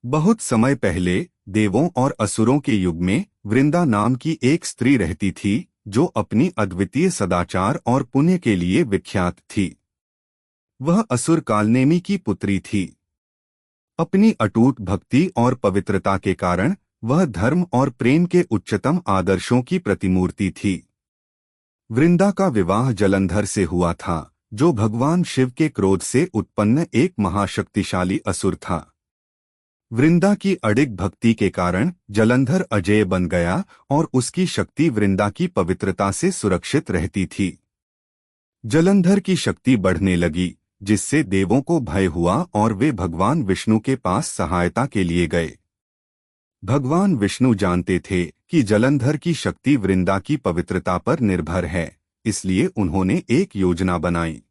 बहुत समय पहले देवों और असुरों के युग में वृंदा नाम की एक स्त्री रहती थी जो अपनी अद्वितीय सदाचार और पुण्य के लिए विख्यात थी। वह असुर कालनेमी की पुत्री थी। अपनी अटूट भक्ति और पवित्रता के कारण वह धर्म और प्रेम के उच्चतम आदर्शों की प्रतिमूर्ति थी। वृंदा का विवाह जलंधर से हुआ था, जो भगवान शिव के क्रोध से उत्पन्न एक महाशक्तिशाली असुर था। वृंदा की अडिग भक्ति के कारण जलंधर अजेय बन गया और उसकी शक्ति वृंदा की पवित्रता से सुरक्षित रहती थी। जलंधर की शक्ति बढ़ने लगी, जिससे देवों को भय हुआ और वे भगवान विष्णु के पास सहायता के लिए गए। भगवान विष्णु जानते थे कि जलंधर की शक्ति वृंदा की पवित्रता पर निर्भर है, इसलिए उन्होंने एक योजना बनाई।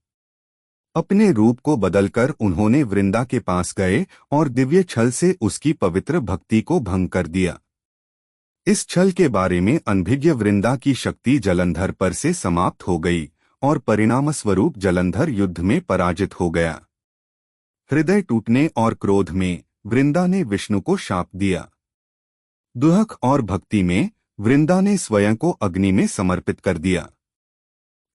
अपने रूप को बदलकर उन्होंने वृंदा के पास गए और दिव्य छल से उसकी पवित्र भक्ति को भंग कर दिया। इस छल के बारे में अनभिज्ञ वृंदा की शक्ति जलंधर पर से समाप्त हो गई और परिणामस्वरूप जलंधर युद्ध में पराजित हो गया। हृदय टूटने और क्रोध में वृंदा ने विष्णु को शाप दिया। दुहक और भक्ति में वृंदा ने स्वयं को अग्नि में समर्पित कर दिया।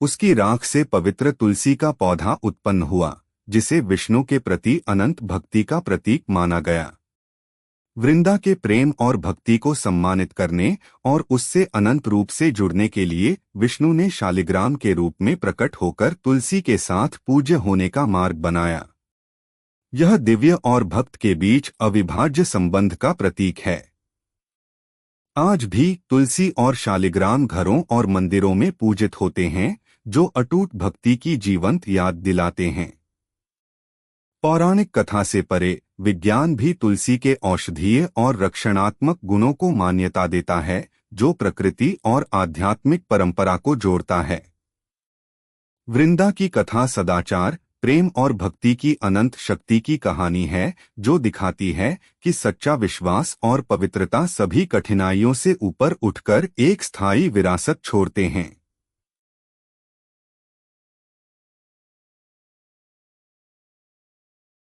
उसकी राख से पवित्र तुलसी का पौधा उत्पन्न हुआ, जिसे विष्णु के प्रति अनंत भक्ति का प्रतीक माना गया। वृंदा के प्रेम और भक्ति को सम्मानित करने और उससे अनंत रूप से जुड़ने के लिए विष्णु ने शालिग्राम के रूप में प्रकट होकर तुलसी के साथ पूज्य होने का मार्ग बनाया। यह दिव्य और भक्त के बीच अविभाज्य संबंध का प्रतीक है। आज भी तुलसी और शालिग्राम घरों और मंदिरों में पूजित होते हैं, जो अटूट भक्ति की जीवंत याद दिलाते हैं। पौराणिक कथा से परे विज्ञान भी तुलसी के औषधीय और रक्षणात्मक गुणों को मान्यता देता है, जो प्रकृति और आध्यात्मिक परंपरा को जोड़ता है। वृंदा की कथा सदाचार, प्रेम और भक्ति की अनंत शक्ति की कहानी है, जो दिखाती है कि सच्चा विश्वास और पवित्रता सभी कठिनाइयों से ऊपर उठकर एक स्थायी विरासत छोड़ते हैं।